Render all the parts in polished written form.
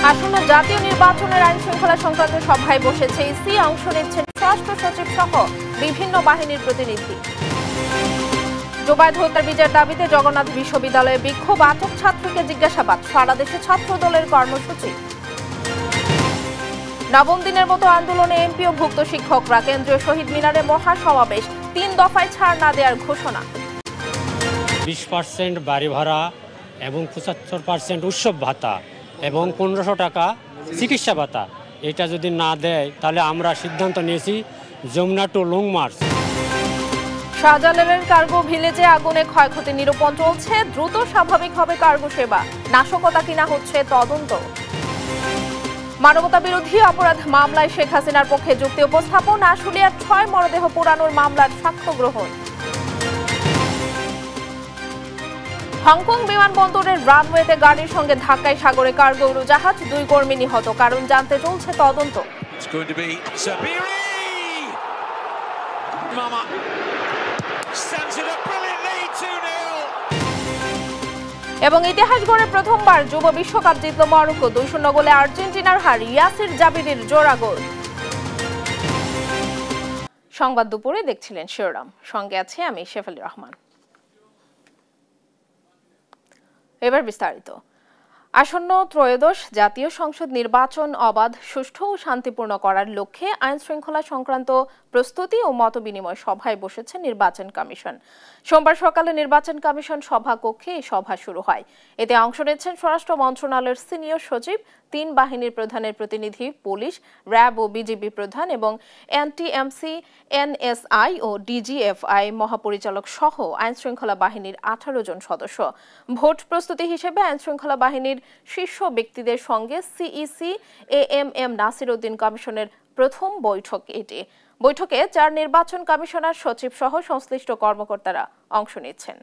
আসন্ন জাতীয় নির্বাচনের আইন শৃঙ্খলা সংক্রান্ত সভায় বসেছে ইসি। অংশ নিচ্ছেন স্বরাষ্ট্র সচিব সহ বিভিন্ন বাহিনীর প্রতিনিধি। জুবায়েদ হত্যার বিচারের দাবিতে জগন্নাথ বিশ্ববিদ্যালয়ে বিক্ষোভ, আটক ছাত্রীকে জিজ্ঞাসাবাদ। সারা দেশে ছাত্র দলের কর্মসূচি। নবম দিনের মতো আন্দোলনে এমপি ও ভুক্ত শিক্ষকরা। কেন্দ্রীয় শহীদ মিনারে মহাসমাবেশ, 3 দফায় ছাড় না দেওয়ার ঘোষণা। 20% বাড়ি ভাড়া এবং 75% উৎসব ভাতা এবং 1500 টাকা চিকিৎসা ভাতা, এটা যদি না দেয় তাহলে আমরা সিদ্ধান্ত নিয়েছি যমুনা টু লং মার্চ। শাহজালালের কার্গো ভিলেজে আগুনে ক্ষয়ক্ষতি নিরূপণ চলছে। দ্রুত স্বাভাবিক হবে কার্গো সেবা। নাশকতা কিনা হচ্ছে তদন্ত। মানবতা বিরোধী অপরাধ মামলায় শেখ হাসিনার পক্ষে যুক্তি উপস্থাপন। আশুলিয়ার 6 মরদেহ পোড়ানোর মামলার সাক্ষ্য গ্রহণ। হংকং বিমানবন্দরের রানওয়েতে গাড়ির সঙ্গে ধাক্কায় সাগরে কার্গো উড়োজাহাজ, 2 কর্মী নিহত। কারণ জানতে চলছে তদন্ত। এবং ইতিহাস গড়ে প্রথমবার যুব বিশ্বকাপ জিতল মরক্কো। 2-0 গোলে আর্জেন্টিনার হার। ইয়াসির জাবিরের জোড়া গোল। সংবাদ দুপুরে দেখছিলেন শিরোনাম, সঙ্গে আছে আমি শেফালি রহমান। এবার বিস্তারিত। আসন্ন ত্রয়োদশ জাতীয় সংসদ নির্বাচন অবাধ, সুষ্ঠু ও শান্তিপূর্ণ করার লক্ষ্যে আইন শৃঙ্খলা সংক্রান্ত প্রস্তুতি ও মতবিনিময় সভায় বসেছে নির্বাচন কমিশন। সোমবার সকালে নির্বাচন কমিশন সভাকক্ষে এই সভা শুরু হয়। এতে অংশ নিচ্ছেন স্বরাষ্ট্র মন্ত্রণালয়ের সিনিয়র সচিব, 3 বাহিনীর প্রধানের প্রতিনিধি, পুলিশ, র্যাব ও বিজিবি প্রধান এবং এনটিএমসি, এনএসআই ও ডিজিএফআই মহাপরিচালক সহ আইন শৃঙ্খলা বাহিনীর 18 জন সদস্য। ভোট প্রস্তুতি হিসেবে আইন শৃঙ্খলা বাহিনীর শীর্ষ ব্যক্তিদের সঙ্গে সিইসি এএমএম নাসির উদ্দিন কমিশনের প্রথম বৈঠক এটি। বৈঠকে 4 নির্বাচন কমিশনার, সচিব সহ সংশ্লিষ্ট কর্মকর্তারা অংশ নিচ্ছেন।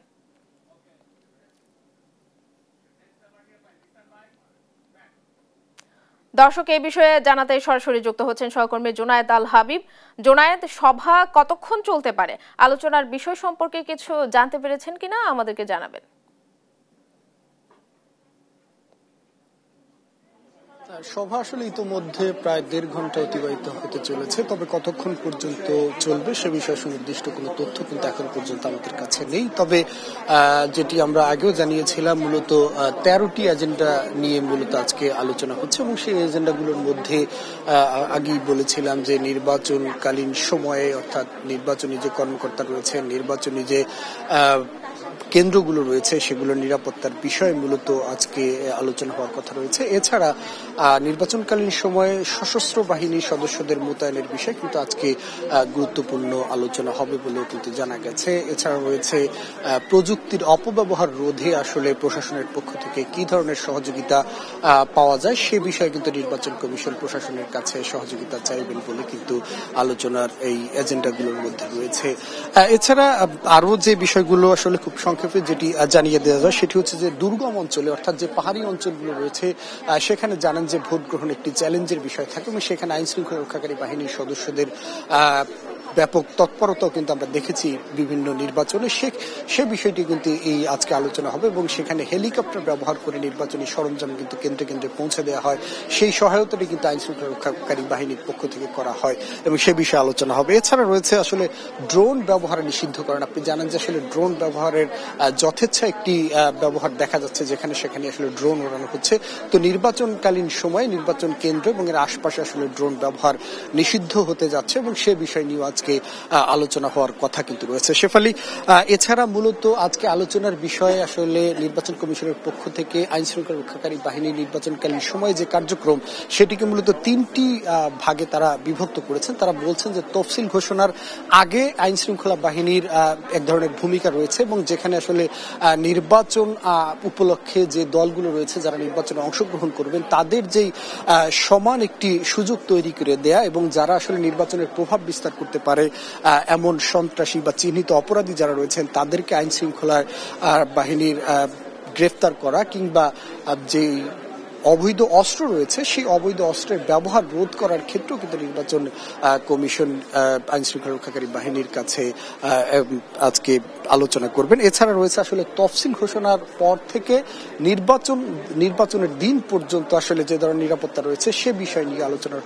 দর্শক, এই বিষয়ে জানাতে সরাসরি যুক্ত হচ্ছেন সহকর্মী জুনায়েদ আল হাবিব। জুনায়েদ, সভা কতক্ষণ চলতে পারে? আলোচনার বিষয় সম্পর্কে কিছু জানতে পেরেছেন কিনা আমাদেরকে জানাবেন। সভা আসলে ইতোমধ্যে প্রায় 1.5 ঘন্টা অতিবাহিত হতে চলেছে, তবে কতক্ষণ পর্যন্ত চলবে সে বিষয়ে সুনির্দিষ্ট কোনো তথ্য কিন্তু এখন পর্যন্ত আমাদের কাছে নেই। তবে যেটি আমরা আগেও জানিয়েছিলাম, মূলত 13টি এজেন্ডা নিয়ে মূলত আজকে আলোচনা হচ্ছে এবং সেই এজেন্ডাগুলোর মধ্যে আগেই বলেছিলাম যে নির্বাচনকালীন সময়ে, অর্থাৎ নির্বাচনী যে কর্মকর্তা রয়েছে, নির্বাচনী যে কেন্দ্রগুলো রয়েছে, সেগুলোর নিরাপত্তার বিষয়ে মূলত আজকে আলোচনা হওয়ার কথা রয়েছে। এছাড়া নির্বাচনকালীন সময়ে সশস্ত্র বাহিনীর সদস্যদের মোতায়েনের বিষয়ে কিন্তু আজকে গুরুত্বপূর্ণ আলোচনা হবে বলেও কিন্তু জানা গেছে। এছাড়া রয়েছে প্রযুক্তির অপব্যবহার রোধে আসলে প্রশাসনের পক্ষ থেকে কি ধরনের সহযোগিতা পাওয়া যায় সে বিষয়ে কিন্তু নির্বাচন কমিশন প্রশাসনের কাছে সহযোগিতা চাইবেন বলে কিন্তু আলোচনার এই এজেন্ডাগুলোর মধ্যে রয়েছে। এছাড়া আরো যে বিষয়গুলো আসলে খুব সংক্ষেপে যেটি জানিয়ে দেওয়া যায় সেটি হচ্ছে যে দুর্গম অঞ্চলে, অর্থাৎ যে পাহাড়ি অঞ্চলগুলো রয়েছে, সেখানে জানেন যে ভোট গ্রহণ একটি চ্যালেঞ্জের বিষয় থাকে এবং সেখানে আইন শৃঙ্খলা রক্ষাকারী বাহিনীর সদস্যদের ব্যাপক তৎপরতাও কিন্তু আমরা দেখেছি বিভিন্ন নির্বাচনে। সে বিষয়টি কিন্তু এই আজকে আলোচনা হবে এবং সেখানে হেলিকপ্টার ব্যবহার করে নির্বাচনী সরঞ্জাম কিন্তু কেন্দ্রে কেন্দ্রে পৌঁছে দেওয়া হয়। সেই সহায়তাটি কিন্তু আইন শৃঙ্খলা রক্ষাকারী বাহিনীর পক্ষ থেকে করা হয় এবং সে বিষয়ে আলোচনা হবে। এছাড়া রয়েছে আসলে ড্রোন ব্যবহার নিষিদ্ধ করেন। আপনি জানেন যে আসলে ড্রোন ব্যবহারের যথেচ্ছা একটি ব্যবহার দেখা যাচ্ছে, যেখানে সেখানে আসলে ড্রোন ওড়ানো হচ্ছে। তো নির্বাচনকালীন সময় নির্বাচন কেন্দ্র এবং এর আশপাশে আসলে ড্রোন ব্যবহার নিষিদ্ধ হতে যাচ্ছে এবং সে বিষয় নিয়ে আজকে আলোচনা হওয়ার কথা কিন্তু রয়েছে। শেফালি, এছাড়া মূলত আজকে আলোচনার বিষয়ে আসলে নির্বাচন কমিশনের পক্ষ থেকে আইন শৃঙ্খলা রক্ষাকারী বাহিনীর নির্বাচনকালীন সময়ে যে কার্যক্রম, সেটিকে মূলত 3টি ভাগে তারা বিভক্ত করেছেন। তারা বলছেন যে তফসিল ঘোষণার আগে আইন শৃঙ্খলা বাহিনীর এক ধরনের ভূমিকা রয়েছে এবং যেখানে আসলে নির্বাচন উপলক্ষে যে দলগুলো রয়েছে যারা নির্বাচনে অংশগ্রহণ করবেন তাদের যেই সমান একটি সুযোগ তৈরি করে দেয়া এবং যারা আসলে নির্বাচনের প্রভাব বিস্তার করতে পারে এমন সন্ত্রাসী বা চিহ্নিত অপরাধী যারা রয়েছেন তাদেরকে আইন শৃঙ্খলা বাহিনীর গ্রেফতার করা কিংবা যে অবৈধ অস্ত্র রয়েছে সেই অবৈধ অস্ত্রের ব্যবহার রোধ করার ক্ষেত্রেও কিন্তু নির্বাচন কমিশন আইন শৃঙ্খলা রক্ষাকারী বাহিনীর কাছে আজকে আলোচনা করবেন। এছাড়া রয়েছে আসলে তফসিল ঘোষণার পর থেকে নির্বাচনের দিন পর্যন্ত আসলে যে ধরনের নিরাপত্তা রয়েছে সে বিষয় নিয়ে আলোচনা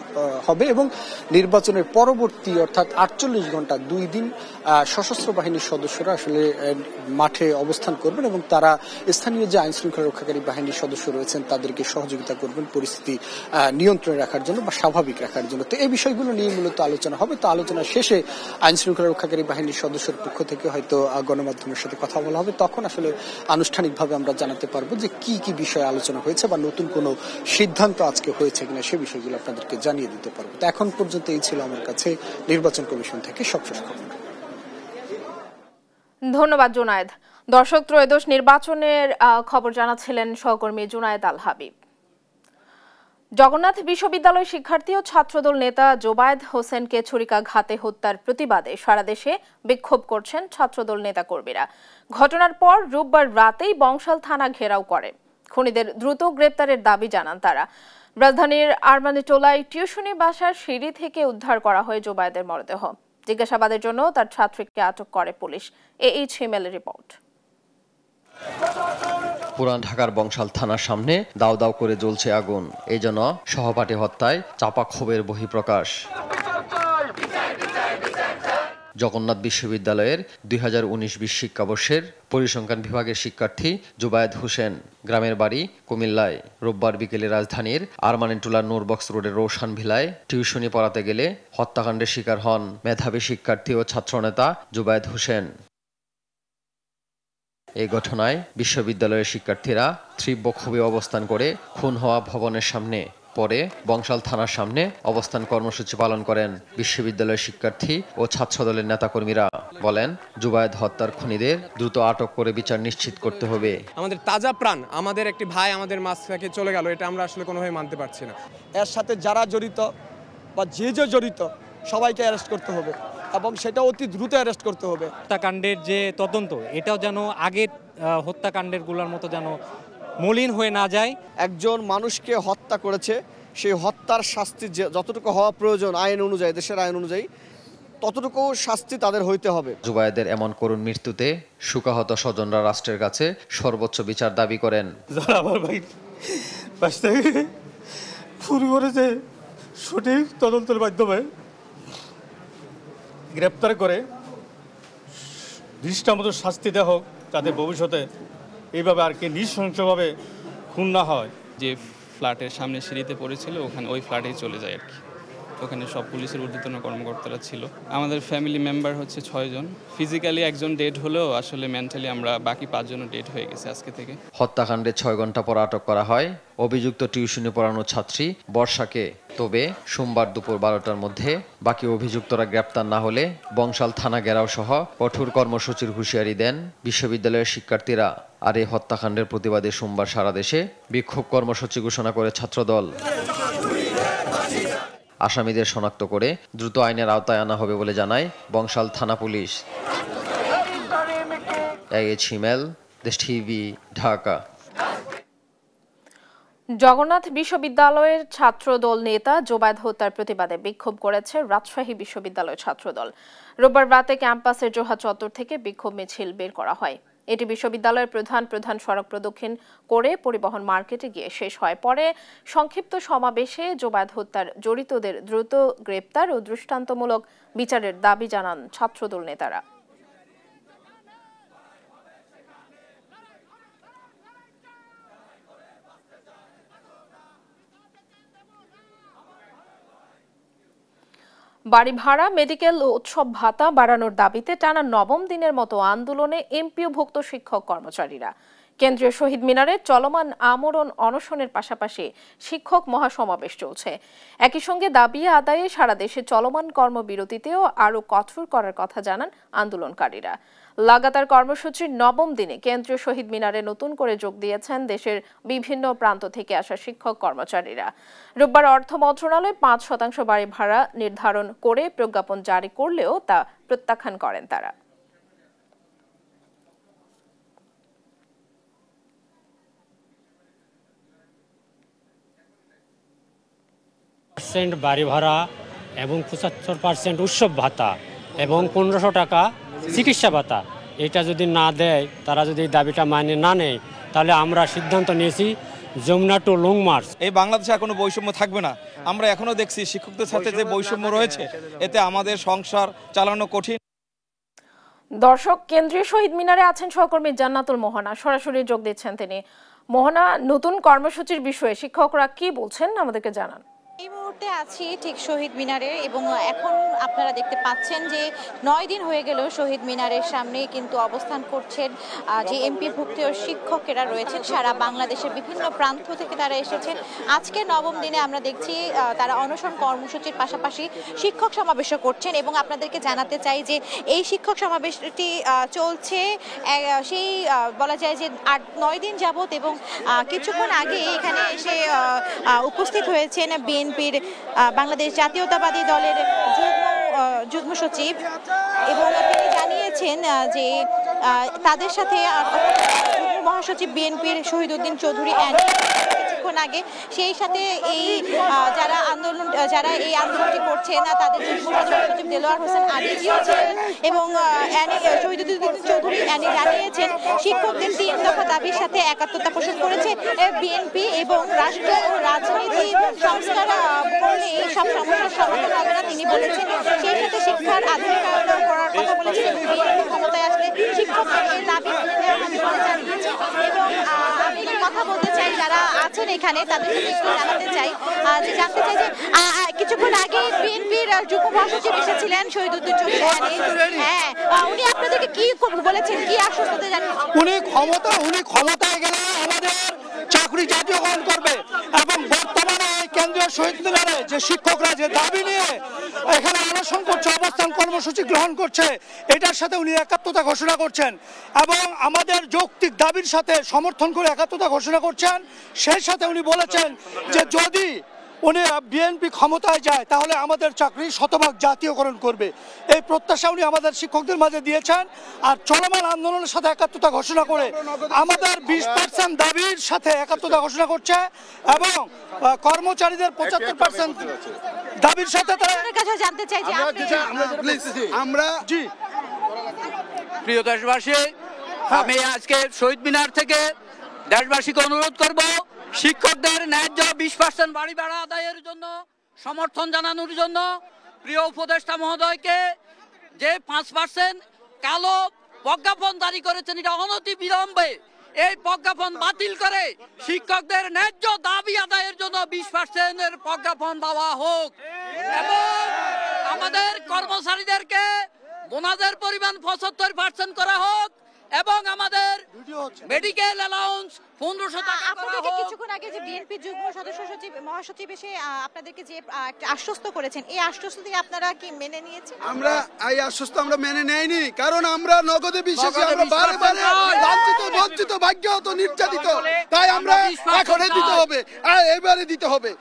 হবে এবং নির্বাচনের পরবর্তী অর্থাৎ 48 ঘন্টা 2 দিন সশস্ত্র বাহিনীর সদস্যরা আসলে মাঠে অবস্থান করবেন এবং তারা স্থানীয় যে আইন শৃঙ্খলা রক্ষাকারী বাহিনীর সদস্য রয়েছেন তাদেরকে সহযোগিতা করবেন পরিস্থিতি নিয়ন্ত্রণে রাখার জন্য বা স্বাভাবিক রাখার জন্য। তো এই বিষয়গুলো নিয়ে মূলত আলোচনা হবে। তো আলোচনা শেষে আইন শৃঙ্খলা রক্ষাকারী বাহিনীর সদস্যের পক্ষ থেকে হয়তো গণমাধ্যমের সাথে কথা বলা হবে, তখন আসলে আনুষ্ঠানিকভাবে আমরা জানাতে পারবো যে কি কি বিষয়ে আলোচনা হয়েছে বা নতুন কোনো সিদ্ধান্ত আজকে হয়েছে কিনা সে বিষয়গুলো আপনাদেরকে জানিয়ে দিতে পারবো। তো এখন পর্যন্ত এই ছিল আমার কাছে নির্বাচন কমিশন থেকে সবশেষ খবর। ধন্যবাদ জুনায়েদ। দর্শক, ত্রয়োদশ নির্বাচনের খবর জানাচ্ছিলেন সহকর্মী জুনায়েদ আল হাবিব। জগন্নাথ বিশ্ববিদ্যালয় শিক্ষার্থী ও ছাত্রদল নেতা জোবায়েদ হোসেনকে ছুরিকাঘাতে হত্যার প্রতিবাদে সারা দেশে বিক্ষোভ করছেন ছাত্রদল নেতাকর্মীরা। ঘটনার পর রোববার রাতেই বংশাল থানা ঘেরাও করে। খুনিদের দ্রুত গ্রেপ্তারের দাবি জানান তারা। রাজধানীর আরমানিটোলায় টিউশনি বাসার সিঁড়ি থেকে উদ্ধার করা হয় জোবায়েদের মরদেহ। জিজ্ঞাসাবাদের জন্য তার ছাত্রীকে আটক করে পুলিশ। H হিমেলের report. পুরান ঢাকার বংশাল থানার সামনে দাও দাও করে জ্বলছে আগুন। এই জন্য সহপাঠী হত্যায় চাপা ক্ষোভের বহিঃপ্রকাশ। জগন্নাথ বিশ্ববিদ্যালয়ের 2019-20 শিক্ষাবর্ষের পরিসংখ্যান বিভাগের শিক্ষার্থী জুবায়েদ হোসেন, গ্রামের বাড়ি কুমিল্লায়। রোববার বিকেলে রাজধানীর আরমানিটোলার নূরবক্স রোডের রৌশান ভিলায় টিউশনি পড়াতে গেলে হত্যাকাণ্ডের শিকার হন মেধাবী শিক্ষার্থী ও ছাত্রনেতা জুবায়েদ হোসেন। এই ঘটনায় বিশ্ববিদ্যালয়ের শিক্ষার্থীরা তীব্র ক্ষোভে অবস্থান করে খুন হওয়া ভবনের সামনে পরে বংশাল থানার সামনে অবস্থান কর্মসূচি পালন করেন বিশ্ববিদ্যালয়ের শিক্ষার্থী ও ছাত্রদলের নেতাকর্মীরা। বলেন, জুবায়েদ হত্যার খুনিদের দ্রুত আটক করে বিচার নিশ্চিত করতে হবে। আমাদের তাজা প্রাণ, আমাদের একটি ভাই আমাদের মাঝ থেকে চলে গেল, এটা আমরা আসলে কোনোভাবে মানতে পারছি না। এর সাথে যারা জড়িত বা যে জড়িত সবাইকে অ্যারেস্ট করতে হবে এবং সেটা অতি দ্রুত অ্যারেস্ট করতে হবে। হত্যাকাণ্ডের যে তদন্ত, এটাও যেন আগের হত্যাকাণ্ডের গুলোর মতো যেন মলিন হয়ে না যায়। একজন মানুষকে হত্যা করেছে, সেই হত্যার শাস্তি যতটুকু হওয়া প্রয়োজন আইন অনুযায়ী, দেশের আইন অনুযায়ী ততটুকু শাস্তি তাদের হইতে হবে। জুবায়েদের এমন করুণ মৃত্যুতে শোকাহত স্বজনরা রাষ্ট্রের কাছে সর্বোচ্চ বিচার দাবি করেন। যারা আমার ভাই শুরু করেছে সঠিক তদন্তের মাধ্যমে গ্রেপ্তার করে দৃষ্টান্ত শাস্তি দেওয়া হোক, যাতে ভবিষ্যতে এইভাবে আর কি নৃশংসভাবে খুন না হয়। যে ফ্ল্যাটের সামনে সিঁড়িতে পড়েছিল ওখানে ওই ফ্ল্যাটেই চলে যায় আর কি। ওখানে সব পুলিশের ঊর্ধ্বতন কর্মকর্তারা ছিল। আমাদের ফ্যামিলি মেম্বার হচ্ছে 6 জন। ফিজিক্যালি একজন ডেড হলেও আসলে মেন্টালি আমরা বাকি 5 জনও ডেড হয়ে গেছে আজকে থেকে। হত্যাকাণ্ডে 6 ঘন্টা পর আটক করা হয় অভিযুক্ত টিউশনি পড়ানো ছাত্রী বর্ষাকে। তবে সোমবার দুপুর 12টার মধ্যে বাকি অভিযুক্তরা গ্রেপ্তার না হলে বংশাল থানা ঘেরাও সহ কঠোর কর্মসূচির হুঁশিয়ারি দেন বিশ্ববিদ্যালয়ের শিক্ষার্থীরা। আর এই হত্যাকাণ্ডের প্রতিবাদে সোমবার সারা দেশে বিক্ষোভ কর্মসূচি ঘোষণা করে ছাত্রদল। আসামিদের শনাক্ত করে দ্রুত আইনের আওতায় আনা হবে বলে জানায় বংশাল থানা পুলিশ। এইচ হিমেল, দেশ টিভি, ঢাকা। জগন্নাথ বিশ্ববিদ্যালয়ের ছাত্রদল নেতা জোবায়েদ হত্যার প্রতিবাদে বিক্ষোভ করেছে রাজশাহী বিশ্ববিদ্যালয়ের ছাত্রদল। রোববার রাতে ক্যাম্পাসের জোহা চত্বর থেকে বিক্ষোভ মিছিল বের করা হয়। এটি বিশ্ববিদ্যালয়ের প্রধান সড়ক প্রদক্ষিণ করে পরিবহন মার্কেটে গিয়ে শেষ হয়। পরে সংক্ষিপ্ত সমাবেশে জোবায়েদ হত্যার জড়িতদের দ্রুত গ্রেপ্তার ও দৃষ্টান্তমূলক বিচারের দাবি জানান ছাত্রদল নেতারা। বাড়ি ভাড়া, মেডিকেল ও উৎসব ভাতা বাড়ানোর দাবিতে টানা 9ম দিনের মতো আন্দোলনে এমপিওভুক্ত শিক্ষক কর্মচারীরা। কেন্দ্রীয় শহীদ মিনারে চলমান আমরণ অনশনের পাশাপাশি শিক্ষক মহাসমাবেশ চলছে। একই সঙ্গে দাবি আদায়ে সারা দেশে চলমান কর্মবিরতিতেও আরও কঠোর করার কথা জানান আন্দোলনকারীরা। লাগাতার কর্মসূচির 9ম দিনে কেন্দ্রীয় শহীদ মিনারে নতুন করে যোগ দিয়েছেন দেশের বিভিন্ন প্রান্ত থেকে আসা শিক্ষক কর্মচারীরা। রোববার অর্থ মন্ত্রণালয় 5% বাড়ি ভাড়া নির্ধারণ করে প্রজ্ঞাপন জারি করলেও তা প্রত্যাখ্যান করেন তারা। 75% বাড়ি ভাড়া এবং 75% উৎসব ভাতা এবং 1500 টাকা চিকিৎসা ভাতা, এটা যদি না দেয়, তারা যদি এই দাবিটা মানে না নেয়, তাহলে আমরা সিদ্ধান্ত নিয়েছি যমুনা টু লং মার্চ। এই বাংলাদেশে কোনো বৈষম্য থাকবে না। আমরা এখনো দেখছি শিক্ষকদের সাথে যে বৈষম্য রয়েছে, এতে আমাদের সংসার চালানো কঠিন। দর্শক, কেন্দ্রীয় শহীদ মিনারে আছেন সহকর্মী জান্নাতুল মোহনা, সরাসরি যোগ দিচ্ছেন তিনি। মোহনা, নতুন কর্মসূচির বিষয়ে শিক্ষকরা কি বলছেন আমাদেরকে জানান। এই মুহূর্তে আছি ঠিক শহীদ মিনারে এবং এখন আপনারা দেখতে পাচ্ছেন যে 9 দিন হয়ে গেল শহীদ মিনারের সামনে কিন্তু অবস্থান করছেন যে এমপিভুক্ত শিক্ষকেরা রয়েছেন সারা বাংলাদেশের বিভিন্ন প্রান্ত থেকে তারা এসেছেন। আজকে 9ম দিনে আমরা দেখছি তারা অনশন কর্মসূচির পাশাপাশি শিক্ষক সমাবেশও করছেন এবং আপনাদেরকে জানাতে চাই যে এই শিক্ষক সমাবেশটি চলছে সেই বলা যায় যে 8-9 দিন যাবত এবং কিছুক্ষণ আগে এখানে এসে উপস্থিত হয়েছেন বিএনপির বাংলাদেশ জাতীয়তাবাদী দলের যুগ্ম সচিব এবং তিনি জানিয়েছেন যে তাদের সাথে যুগ্ম মহাসচিব বিএনপির শহীদউদ্দিন চৌধুরী কিছুক্ষণ আগে সেই সাথে এই যারা এই আন্দোলনটি করছেন তাদের যুগ্ম মহাসচিব দেলোয়ার হোসেন আদিজিও ছিলেন এবং শহীদউদ্দিন চৌধুরী জানিয়েছেন শিক্ষকদের 3 দফা দাবির সাথে একাত্মতা পোষণ করেছে বিএনপি এবং রাষ্ট্র ও রাজনীতি সংস্কার করলে এই সব সমস্যার সমাধান হবে না তিনি বলেছেন। সেই সাথে শিক্ষার আধুনিকায়ন করার কথা বলেছেন। বিএনপি ক্ষমতায় আসলে শিক্ষকদের দাবি জানিয়েছে এবং আমি কথা বলতে চাই যারা আছেন এখানে তাদের সাথে একটু জানতে চাই যে কিছুক্ষণ আগে বিএনপির যুগ্ম মহাসচিব এসেছিলেন শহীদউদ্দিন চৌধুরী। হ্যাঁ, উনি আপনাদেরকে কি বলেছেন, কি আশ্বস্ত জানিয়েছেন? উনি ক্ষমতায় গেলে আমাদের চাকরি জাতীয়করণ করবে এবং বর্তমানে কেন্দ্রীয় শহীদ মিনারে যে শিক্ষকরা যে দাবি নিয়ে এখানে অনশন করছে, অবস্থান কর্মসূচি গ্রহণ করছে, এটার সাথে উনি একাত্মতা ঘোষণা করছেন এবং আমাদের যৌক্তিক দাবির সাথে সমর্থন করে একাত্মতা ঘোষণা করছেন। সেই সাথে উনি বলেছেন যে যদি উনি বিএনপি ক্ষমতায় যায় তাহলে আমাদের চাকরি শতভাগ জাতীয়করণ করবে। এই প্রত্যাশা উনি আমাদের শিক্ষকদের মাঝে দিয়েছেন। আর চলমান আন্দোলনের সাথে একাত্মতা ঘোষণা করে আমাদের 20% দাবির সাথে একাত্মতা ঘোষণা করছে এবং কর্মচারীদের 75% দাবির সাথে জানতে চাই যে আমরা জি প্রিয় দেশবাসী, আমি আজকে শহীদ মিনার থেকে দেশবাসীকে অনুরোধ করব শিক্ষকদের ন্যায্য 20% বাড়ি ভাড়া আদায়ের জন্য সমর্থন জানানোর জন্য প্রিয় উপদেষ্টা মহোদয়কে যে 5% কালো প্রজ্ঞাপন জারি করেছেন, এটা অনতি বিলম্বে এই প্রজ্ঞাপন বাতিল করে শিক্ষকদের ন্যায্য দাবি আদায়ের জন্য 20% প্রজ্ঞাপন দেওয়া হোক এবং আমাদের কর্মচারীদেরকে বোনাসের পরিমাণ 75% করা হোক এবং আমাদের মেডিকেল অ্যালাউন্স 1500 টাকা। আপনাদেরকে কিছুক্ষণ আগে যে বিএনপি যুগ্ম সদস্য সচিব মহাসচিব এসে আপনাদেরকে যে একটা আশ্বস্ত করেছেন, এই আশ্বস্ত আপনারা কি মেনে নিয়েছেন? আমরা এই আশ্বস্ত আমরা মেনে নেইনি, কারণ আমরা নগদে বিশ্বাসী, আমরা বারে বারে লাঞ্ছিত, বঞ্চিত, ভাগ্যহত, নির্যাতিত, তাই আমরা এখনই দিতে হবে, এবারে দিতে হবে।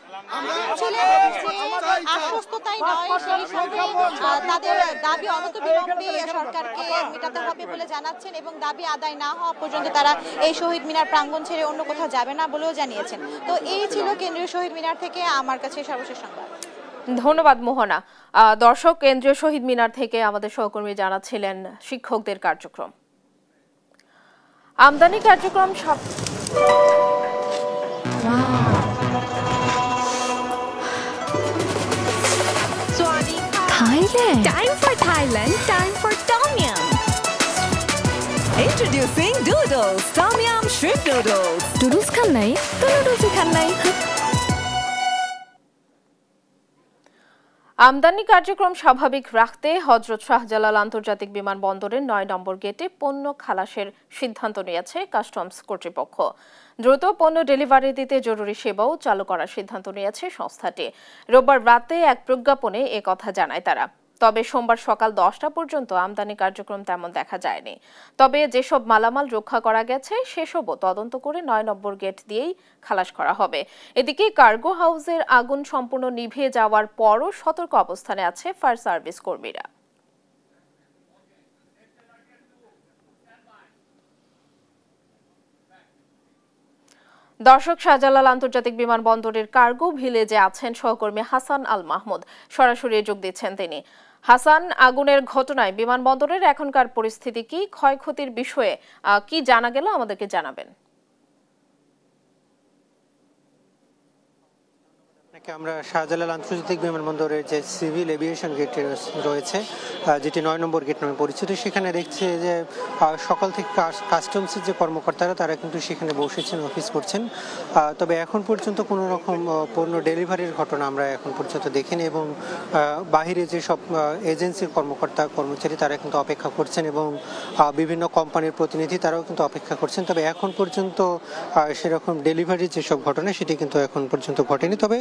আশ্বস্ততাই নয়, সেই সাথে তাদের দাবি অনতিবিলম্বে সরকারকে মেটাতে হবে বলে জানাচ্ছেন এবং দাবি আদায় না হওয়া পর্যন্ত তারা এই শহীদ মিনার প্রাঙ্গণ ছেড়ে অন্য কোথাও যাবে না বলেও জানিয়েছেন। তো এই ছিল কেন্দ্রীয় শহীদ মিনার থেকে আমার কাছে সর্বশেষ সংবাদ। ধন্যবাদ মোহনা। দর্শক, কেন্দ্রীয় শহীদ মিনার থেকে আমাদের সহকর্মী জানাচ্ছিলেন শিক্ষকদের কার্যক্রম। আমদানি কার্যক্রম Thailand. Time for Thailand. Time for Tom Yum. Introducing Doodles. Tom Yum Shrimp Doodles. Doodles খান নাই তো noodles খান নাই। আমদানি কার্যক্রম স্বাভাবিক রাখতে হযরত শাহজালাল আন্তর্জাতিক বিমানবন্দরের 9 নম্বর গেটে পণ্য খালাসের সিদ্ধান্ত নিয়েছে কাস্টমস কর্তৃপক্ষ। দ্রুত পণ্য ডেলিভারি দিতে জরুরি সেবাও চালু করার সিদ্ধান্ত নিয়েছে সংস্থাটি। রোববার রাতে এক প্রজ্ঞাপনে কথা জানায় তারা। তবে সোমবার সকাল 10টা পর্যন্ত আমদানি কার্যক্রম তেমন দেখা যায়নি। তবে যেসব মালামাল রক্ষা করা গেছে সেসবও তদন্ত করে 9 নম্বর গেট দিয়েই খালাস করা হবে। এদিকে কার্গো হাউসের আগুন সম্পূর্ণ নিভিয়ে যাওয়ার পরও সতর্ক অবস্থানে আছে ফায়ার সার্ভিস কর্মীরা। দর্শক, শাহজালাল আন্তর্জাতিক বিমানবন্দরের কার্গো ভিলেজে আছেন সহকর্মী হাসান আল মাহমুদ। সরাসরি যোগ দিচ্ছেন তিনি। হাসান, আগুনের ঘটনায় বিমানবন্দরের এখনকার পরিস্থিতি কি, ক্ষয়ক্ষতির বিষয়ে কি জানা গেল আমাদেরকে জানাবেন। আমরা শাহজালাল আন্তর্জাতিক বিমানবন্দরের যে সিভিল এভিয়েশন গেট রয়েছে, যেটি ৯ নম্বর গেট নামে পরিচিত, সেখানে দেখছে যে সকাল থেকে কাস্টমসের যে কর্মকর্তারা তারা কিন্তু সেখানে বসেছেন, অফিস করছেন। তবে এখন পর্যন্ত কোনো রকম পণ্য ডেলিভারির ঘটনা আমরা এখন পর্যন্ত দেখিনি এবং বাহিরে যেসব এজেন্সির কর্মচারী তারা কিন্তু অপেক্ষা করছেন এবং বিভিন্ন কোম্পানির প্রতিনিধি তারাও কিন্তু অপেক্ষা করছেন। তবে এখন পর্যন্ত সেরকম ডেলিভারির যেসব ঘটনা সেটি কিন্তু এখন পর্যন্ত ঘটেনি। তবে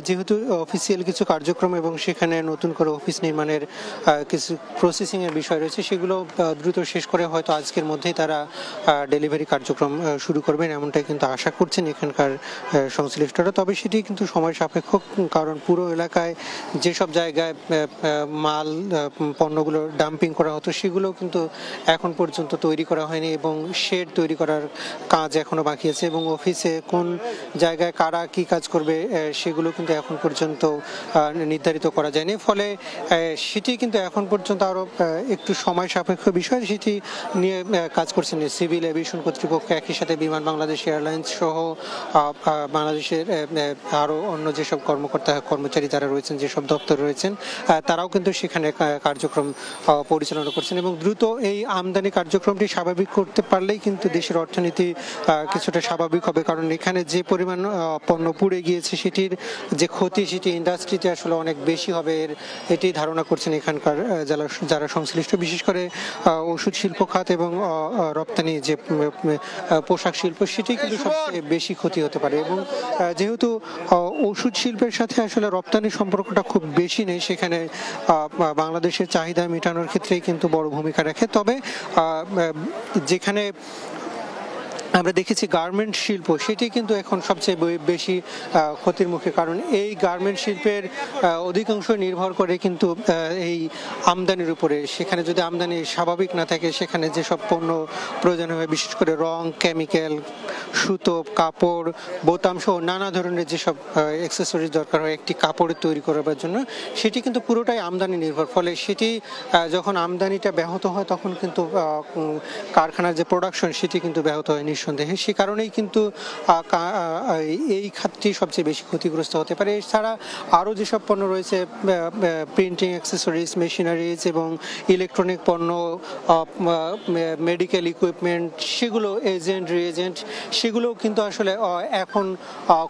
যেহেতু অফিসিয়াল কিছু কার্যক্রম এবং সেখানে নতুন করে অফিস নির্মাণের কিছু প্রসেসিংয়ের বিষয় রয়েছে, সেগুলো দ্রুত শেষ করে হয়তো আজকের মধ্যেই তারা ডেলিভারি কার্যক্রম শুরু করবেন, এমনটাই কিন্তু আশা করছেন এখানকার সংশ্লিষ্টরা। তবে সেটি কিন্তু সময় সাপেক্ষ, কারণ পুরো এলাকায় যেসব জায়গায় মাল পণ্যগুলো ডাম্পিং করা হতো সেগুলো কিন্তু এখন পর্যন্ত তৈরি করা হয়নি এবং শেড তৈরি করার কাজ এখনো বাকি আছে এবং অফিসে কোন জায়গায় কারা কি কাজ করবে সেগুলো কিন্তু এখন পর্যন্ত নির্ধারিত করা যায়নি। ফলে সেটি কিন্তু এখন পর্যন্ত আরও একটু সময় সাপেক্ষ বিষয়, সেটি নিয়ে কাজ করছেন সিভিল এভিয়েশন কর্তৃপক্ষ, একই সাথে বিমান বাংলাদেশ এয়ারলাইন্স সহ বাংলাদেশের আরও অন্য যেসব কর্মচারী যারা রয়েছেন, যেসব দপ্তর রয়েছেন, তারাও কিন্তু সেখানে কার্যক্রম পরিচালনা করছেন এবং দ্রুত এই আমদানি কার্যক্রমটি স্বাভাবিক করতে পারলেই কিন্তু দেশের অর্থনীতি কিছুটা স্বাভাবিক হবে। কারণ এখানে যে পরিমাণ পণ্য পুড়ে গিয়েছে সেটির যে ক্ষতি সেটি ইন্ডাস্ট্রিতে আসলে অনেক বেশি হবে, এটি ধারণা করছেন এখানকার যারা সংশ্লিষ্ট, বিশেষ করে ওষুধ শিল্প খাত এবং রপ্তানি যে পোশাক শিল্প, সেটি কিন্তু সবচেয়ে বেশি ক্ষতি হতে পারে। এবং যেহেতু ওষুধ শিল্পের সাথে আসলে রপ্তানির সম্পর্কটা খুব বেশি নেই, সেখানে বাংলাদেশের চাহিদা মেটানোর ক্ষেত্রেই কিন্তু বড় ভূমিকা রাখে। তবে যেখানে আমরা দেখেছি গার্মেন্ট শিল্প, সেটি কিন্তু এখন সবচেয়ে বেশি ক্ষতির মুখে, কারণ এই গার্মেন্ট শিল্পের অধিকাংশ নির্ভর করে কিন্তু এই আমদানির উপরে। সেখানে যদি আমদানি স্বাভাবিক না থাকে, সেখানে যেসব পণ্য প্রয়োজন হয়, বিশেষ করে রং, কেমিক্যাল, সুতো, কাপড়, বোতাম সহ নানা ধরনের যেসব অ্যাক্সেসরিজ দরকার হয় একটি কাপড় তৈরি করার জন্য, সেটি কিন্তু পুরোটাই আমদানি নির্ভর। ফলে সেটি যখন আমদানিটা ব্যাহত হয় তখন কিন্তু কারখানার যে প্রোডাকশন সেটি কিন্তু ব্যাহত হয় নিঃসন্দেহে। সে কারণেই কিন্তু এই খাতটি সবচেয়ে বেশি ক্ষতিগ্রস্ত হতে পারে। এছাড়া আরও যেসব পণ্য রয়েছে, প্রিন্টিং অ্যাক্সেসরিজ, মেশিনারিজ এবং ইলেকট্রনিক পণ্য, মেডিকেল ইকুইপমেন্ট, সেগুলো এজেন্ট, রিএজেন্ট, সেগুলোও কিন্তু আসলে এখন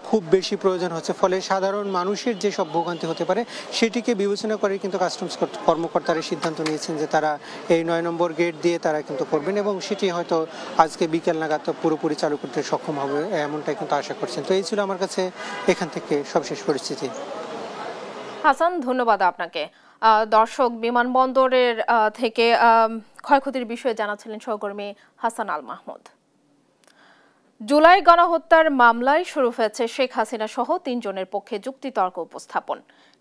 খুব বেশি প্রয়োজন হচ্ছে। ফলে সাধারণ মানুষের যেসব ভোগান্তি হতে পারে সেটিকে বিবেচনা করে কিন্তু কাস্টমস কর্মকর্তারা সিদ্ধান্ত নিয়েছেন যে তারা এই ৯ নম্বর গেট দিয়ে তারা কিন্তু করবেন এবং সেটি হয়তো আজকে বিকেল নাগাদ পুরোপুরি চালু করতে সক্ষম হবে, এমনটাই কিন্তু আশা করছেন। তো এই ছিল আমার কাছে এখান থেকে সবশেষ পরিস্থিতি। হাসান, ধন্যবাদ আপনাকে। দর্শক, বিমানবন্দরের থেকে ক্ষয়ক্ষতির বিষয়ে জানাচ্ছিলেন সহকর্মী হাসান আল মাহমুদ। জুলাই গণহত্যার মামলায় শুরু হয়েছে শেখ হাসিনা সহ ৩ জনের পক্ষে যুক্তিতর্ক উপস্থাপন।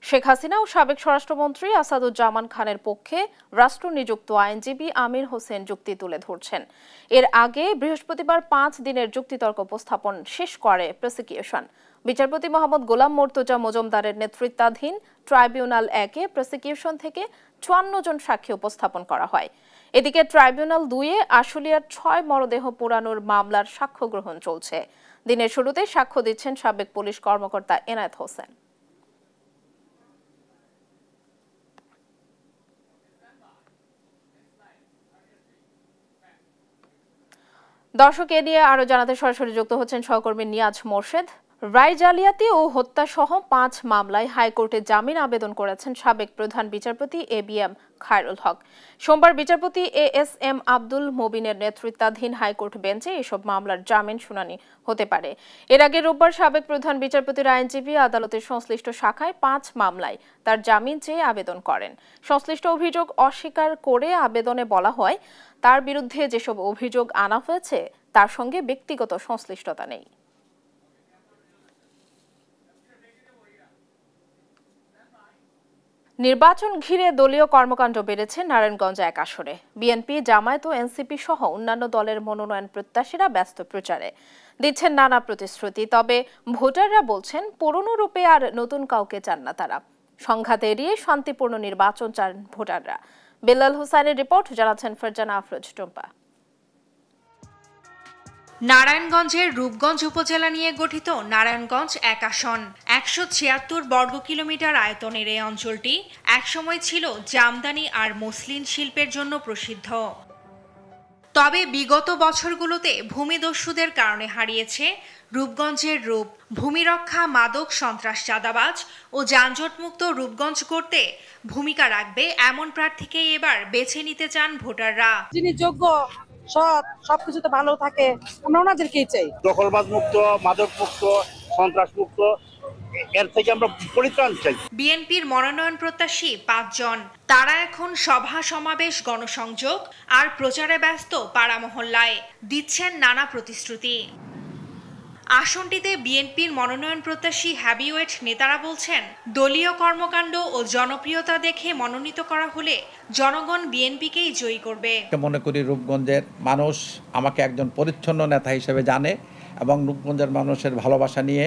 শেখ হাসিনা ও সাবেক স্বরাষ্ট্রমন্ত্রী আসাদুজ্জামান খানের পক্ষে রাষ্ট্রনিযুক্ত আইনজীবী আমির হোসেন যুক্তি তুলে ধরছেন। এর আগে বৃহস্পতিবার ৫ দিনের যুক্তিতর্ক উপস্থাপন শেষ করে প্রসিকিউশন। বিচারপতি মোহাম্মদ গোলাম মর্তুজা মজুমদারের নেতৃত্বাধীন ট্রাইব্যুনাল ১-এ প্রসিকিউশন থেকে ৫৪ জন সাক্ষী উপস্থাপন করা হয়। এদিকে ট্রাইব্যুনাল ২-এ আশুলিয়ার ৬ মরদেহ পোড়ানোর মামলার সাক্ষ্য গ্রহণ চলছে। দিনের শুরুতে সাক্ষ্য দিচ্ছেন সাবেক পুলিশ কর্মকর্তা এনায়েত হোসেন। দর্শক, এ নিয়ে আরো জানাতে সরাসরি যুক্ত হচ্ছেন সহকর্মী নিয়াজ মোর্শেদ। রায় জালিয়াতি ও হত্যা সহ ৫ মামলায় হাইকোর্টে জামিন আবেদন করেছেন সাবেক প্রধান বিচারপতি ABM খায়রুল হক। সোমবার বিচারপতি ASM আব্দুল মুবিনের নেতৃত্বাধীন হাইকোর্ট বেঞ্চে এসব মামলার জামিন শুনানি হতে পারে। এর আগে রোববার সাবেক প্রধান বিচারপতির আইনজীবী আদালতের সংশ্লিষ্ট শাখায় ৫ মামলায় তার জামিন চেয়ে আবেদন করেন। সংশ্লিষ্ট অভিযোগ অস্বীকার করে আবেদনে বলা হয়, তার বিরুদ্ধে যেসব অভিযোগ আনা হয়েছে তার সঙ্গে ব্যক্তিগত সংশ্লিষ্টতা নেই। নির্বাচন ঘিরে দলীয় কর্মকাণ্ড বেড়েছে নারায়ণগঞ্জ ১ আসরে। বিএনপি, জামায়াত ও এনসিপি সহ অন্যান্য দলের মনোনয়ন প্রত্যাশীরা ব্যস্ত প্রচারে। দিচ্ছেন নানা প্রতিশ্রুতি। তবে ভোটাররা বলছেন পুরনো রূপে আর নতুন কাউকে চান না তারা। সংঘাত এড়িয়ে শান্তিপূর্ণ নির্বাচন চান ভোটাররা। বেলাল হোসেনের রিপোর্ট, জানাচ্ছেন ফারজানা আফরোজ টুম্পা। নারায়ণগঞ্জের রূপগঞ্জ উপজেলা নিয়ে গঠিত নারায়ণগঞ্জ ১ আসন ১৭৬ বর্গ কিলোমিটার আয়তনের এই অঞ্চলটি একসময় ছিল জামদানি আর মসলিন শিল্পের জন্য প্রসিদ্ধ। তবে বিগত বছরগুলোতে ভূমিদস্যুদের কারণে হারিয়েছে রূপগঞ্জের রূপ। ভূমি রক্ষা, মাদক, সন্ত্রাস, চাঁদাবাজ ও যানজটমুক্ত রূপগঞ্জ করতে ভূমিকা রাখবে এমন প্রার্থীকেই এবার বেছে নিতে চান ভোটাররা। যিনি যোগ্য, সৎ, সবকিছুতে ভালো থাকে, আমরা ওনাদেরকেই চাই। দখলবাজ মুক্ত, মাদক মুক্ত, সন্ত্রাস মুক্ত, এর থেকে আমরা পরিত্রাণ চাই। বিএনপির মনোনয়ন প্রত্যাশী ৫ জন। তারা এখন সভা, সমাবেশ, গণসংযোগ আর প্রচারে ব্যস্ত পাড়া মহল্লায়। দিচ্ছেন নানা প্রতিশ্রুতি। আসনটিতে বিএনপির মনোনয়ন প্রত্যাশী হ্যাভিওয়েট নেতারা বলছেন, দলীয় কর্মকাণ্ড ও জনপ্রিয়তা দেখে মনোনীত করা হলে জনগণ বিএনপিকেই জয়ী করবে। মনে করি রূপগঞ্জের মানুষ আমাকে একজন পরিচ্ছন্ন নেতা হিসেবে জানে এবং রূপগঞ্জের মানুষের ভালোবাসা নিয়ে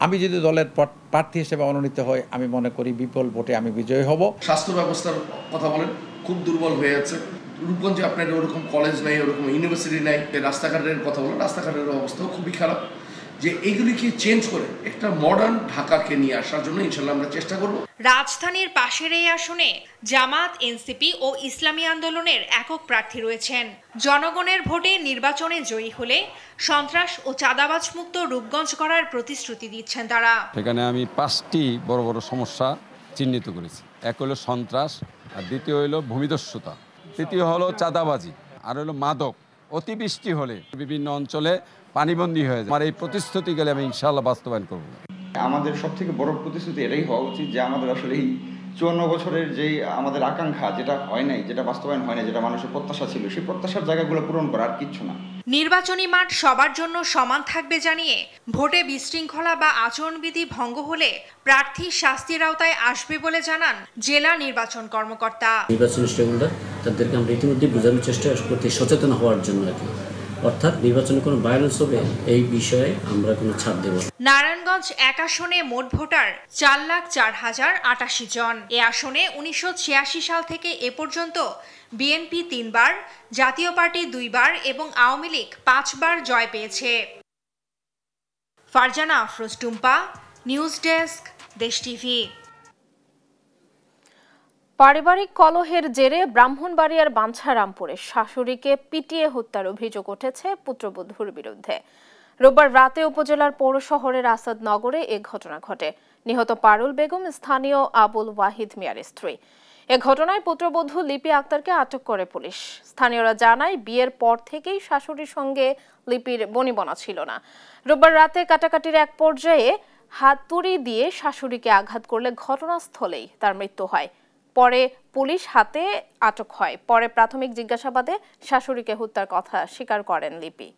আমি যদি দলের প্রার্থী হিসেবে মনোনীত হই, আমি মনে করি বিপুল ভোটে আমি বিজয়ী হব। স্বাস্থ্য ব্যবস্থার কথা বলেন, খুব দুর্বল হয়ে আছে রূপগঞ্জে। আপনার ওরকম কলেজ নাই, ওরকম ইউনিভার্সিটি নাই। রাস্তাঘাটের কথা বলেন, রাস্তাঘাটের অবস্থাও খুবই খারাপ। যে এইগুলিকে চেঞ্জ করে একটা মডার্ন ঢাকাকে নিয়ে আসার জন্য ইনশাল্লাহ আমরা চেষ্টা করব। রাজধানীর পাশের এই আসনে জামাত, এনসিপি ও ইসলামী আন্দোলনের একক প্রার্থী রয়েছেন। জনগণের ভোটে নির্বাচনে জয়ী হলে সন্ত্রাস ও চাঁদাবাজ মুক্ত রূপগঞ্জ করার প্রতিশ্রুতি দিচ্ছেন তারা। সেখানে আমি 5টি বড় বড় সমস্যা চিহ্নিত করেছি। এক হলো সন্ত্রাস, আর দ্বিতীয় হলো ভূমিদস্যুতা, তৃতীয় হলো চাঁদাবাজি, আর হলো মাদক। অতিবৃষ্টি হলে বিভিন্ন অঞ্চলে পানিবন্দী হয়ে যায়। আমার এই প্রতিশ্রুতি গেলে আমি ইনশাআল্লাহ বাস্তবায়ন করব। আমাদের সবথেকে বড় প্রতিশ্রুতি এটাই হওয়া উচিত যে আমাদের আসলে এই 54 বছরের যে আমাদের আকাঙ্ক্ষা, যেটা হয় নাই, যেটা বাস্তবায়ন হয় না, যেটা মানুষের প্রত্যাশা ছিল, সেই প্রত্যাশার জায়গাগুলো পূরণ করা, আর কিচ্ছু না। নির্বাচনী মাঠ সবার জন্য সমান থাকবে জানিয়ে ভোটে বিশৃঙ্খলা বা আচরণবিধি ভঙ্গ হলে প্রার্থী শাস্তির আওতায় আসবে বলে জানান জেলা নির্বাচন কর্মকর্তা। নির্বাচনী স্টেকহোল্ডার তাদেরকে আমরা ইতিমধ্যে বোঝানোর চেষ্টা করতে, সচেতন হওয়ার জন্য আর কি, অর্থাৎ নির্বাচনে কোনো ভায়োলেন্স হবে এই বিষয়ে আমরা কোনো ছাড় দেব। নারায়ণগঞ্জ 1 আসনে মোট ভোটার 4,04,088 জন। এ আসনে 1986 সাল থেকে এ পর্যন্ত বিএনপি 3 বার, জাতীয় পার্টি 2 বার এবং আওয়ামী লীগ 5 বার জয় পেয়েছে। ফারজানা আফরোজ টুম্পা, নিউজ ডেস্ক, দেশ টিভি। পারিবারিক কলহের জেরে ব্রাহ্মণবাড়িয়ার বাঞ্ছারামপুরে শাশুড়িকে পিটিয়ে হত্যার অভিযোগ উঠেছে পুত্রবধূর বিরুদ্ধে। রোববার রাতে উপজেলার পৌর শহরের আসাদনগরে এ ঘটনা ঘটে। নিহত পারুল বেগম স্থানীয় আবুল ওয়াহিদ মিয়ার স্ত্রী। এ ঘটনায় পুত্রবধূ লিপি আক্তারকে আটক করে পুলিশ। স্থানীয়রা জানায়, বিয়ের পর থেকেই শাশুড়ির সঙ্গে লিপির বনিবনা ছিল না। রোববার রাতে কাটাকাটির এক পর্যায়ে হাতুড়ি দিয়ে শাশুড়িকে আঘাত করলে ঘটনাস্থলেই তার মৃত্যু হয়। পরে পুলিশ হাতে আটক হয়। পরে প্রাথমিক জিজ্ঞাসাবাদে শাশুড়িকে হত্যার কথা স্বীকার করেন লিপি।